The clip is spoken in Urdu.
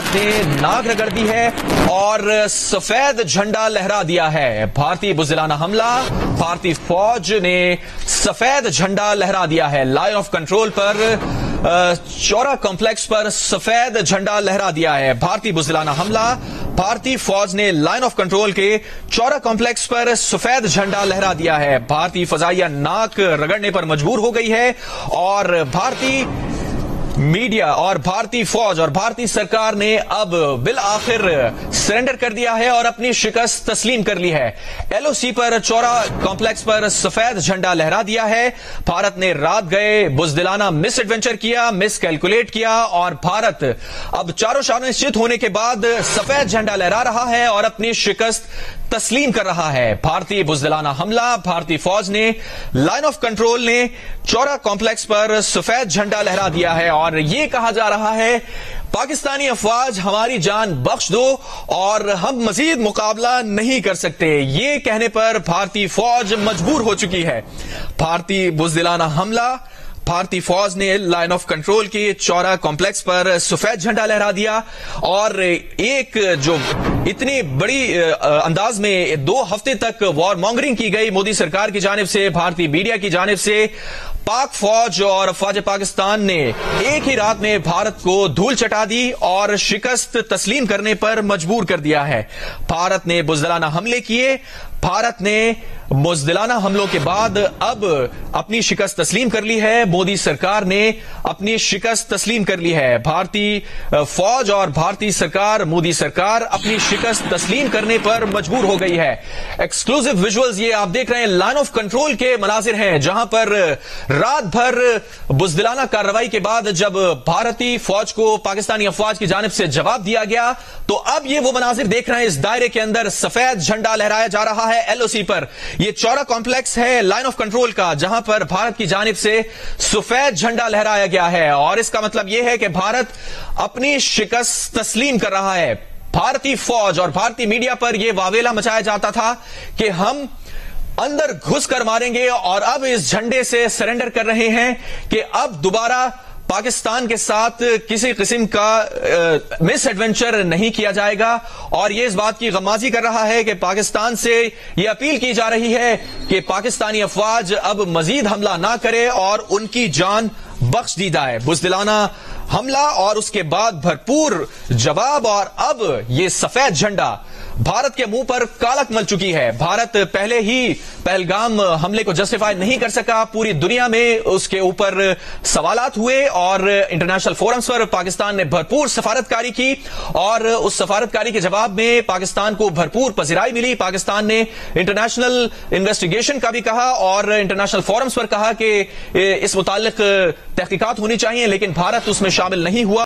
بھارت نے ناک رگڑ دی ہے اور سفید جھنڈا لہرا دیا ہے. بھارتی بزدلانہ حملہ, بھارتی فوج نے سفید جھنڈا لہرا دیا ہے. لائن آف کنٹرول پر چورا کمپلیکس پر سفید جھنڈا لہرا دیا ہے. بھارتی بزدلانہ حملہ, بھارتی فوج نے لائن آف کنٹرول کے چورا کمپلیکس پر سفید جھنڈا لہرا دیا ہے. بھارتی فضائیہ ناک رگڑنے پر مجبور ہو گئی ہے اور بھارتی میڈیا اور بھارتی فوج اور بھارتی سرکار نے اب بالآخر سرنڈر کر دیا ہے اور اپنی شکست تسلیم کر لی ہے. ایل او سی پر چورا کمپلیکس پر سفید جھنڈا لہرا دیا ہے. بھارت نے رات گئے بزدلانہ مس ایڈونچر کیا, مس کیلکولیٹ کیا اور بھارت اب چاروں شانوں نشچت ہونے کے بعد سفید جھنڈا لہرا رہا ہے اور اپنی شکست تسلیم کر رہا ہے. بھارتی بزدلانہ حملہ, بھارتی فوج نے لائن آف کنٹرول نے چورا کمپلیکس پر سفید جھنڈا لہرا دیا ہے اور یہ کہا جا رہا ہے پاکستانی افواج ہماری جان بخش دو اور ہم مزید مقابلہ نہیں کر سکتے. یہ کہنے پر بھارتی فوج مجبور ہو چکی ہے. بھارتی بزدلانہ حملہ, بھارتی فوج نے لائن آف کنٹرول کے چورا کمپلیکس پر سفید جھنڈا لہرا دیا اور ایک جو اتنی بڑی انداز میں 2 ہفتے تک وار مانگرنگ کی گئی مودی سرکار کی جانب سے, بھارتی میڈیا کی جانب سے, پاک فوج اور افواج پاکستان نے ایک ہی رات میں بھارت کو دھول چٹا دی اور شکست تسلیم کرنے پر مجبور کر دیا ہے. بھارت نے بزدلانہ حملے کیے, بھارت نے بزدلانہ حملوں کے بعد اب اپنی شکست تسلیم کر لی ہے. مودی سرکار نے اپنی شکست تسلیم کر لی ہے. بھارتی فوج اور بھارتی سرکار, مودی سرکار اپنی شکست تسلیم کرنے پر مجبور ہو گئی ہے. ایکسکلوزیو ویژولز یہ آپ دیکھ رہے ہیں لائن آف کنٹرول کے مناظر ہیں جہاں پر رات بھر بزدلانہ کارروائی کے بعد جب بھارتی فوج کو پاکستانی افواج کی جانب سے جواب دیا گیا تو اب یہ وہ مناظر دیکھ رہے ہیں. اس دائرے کے اندر سفید جھنڈا لہرایا جا رہا ہے ایل او سی پر. یہ چورا کمپلیکس ہے لائن آف کنٹرول کا جہاں پر بھارت کی جانب سے سفید جھنڈا لہرایا گیا ہے اور اس کا مطلب یہ ہے کہ بھارت اپنی شکست تسلیم کر رہا ہے. بھارتی فوج اور بھارتی میڈیا پر یہ واویلا مچایا جاتا تھا کہ ہم اندر گھس کر ماریں گے اور اب اس جھنڈے سے سرنڈر کر رہے ہیں کہ اب دوبارہ پاکستان کے ساتھ کسی قسم کا مس ایڈونچر نہیں کیا جائے گا. اور یہ اس بات کی غمازی کر رہا ہے کہ پاکستان سے یہ اپیل کی جا رہی ہے کہ پاکستانی افواج اب مزید حملہ نہ کرے اور ان کی جان بخش دی جائے. بزدلانہ حملہ اور اس کے بعد بھرپور جواب اور اب یہ سفید جھنڈا بھارت کے منہ پر کالک مل چکی ہے. بھارت پہلے ہی پہلگام حملے کو جسٹیفائی نہیں کر سکا, پوری دنیا میں اس کے اوپر سوالات ہوئے اور انٹرنیشنل فورمز پر پاکستان نے بھرپور سفارتکاری کی اور اس سفارتکاری کے جواب میں پاکستان کو بھرپور پذیرائی ملی. پاکستان نے انٹرنیشنل انویسٹیگیشن کا بھی کہا اور انٹرنیشنل فورمز پر کہا کہ اس متعلق تحقیقات ہونی چاہیے, لیکن بھارت اس میں شامل نہیں ہوا.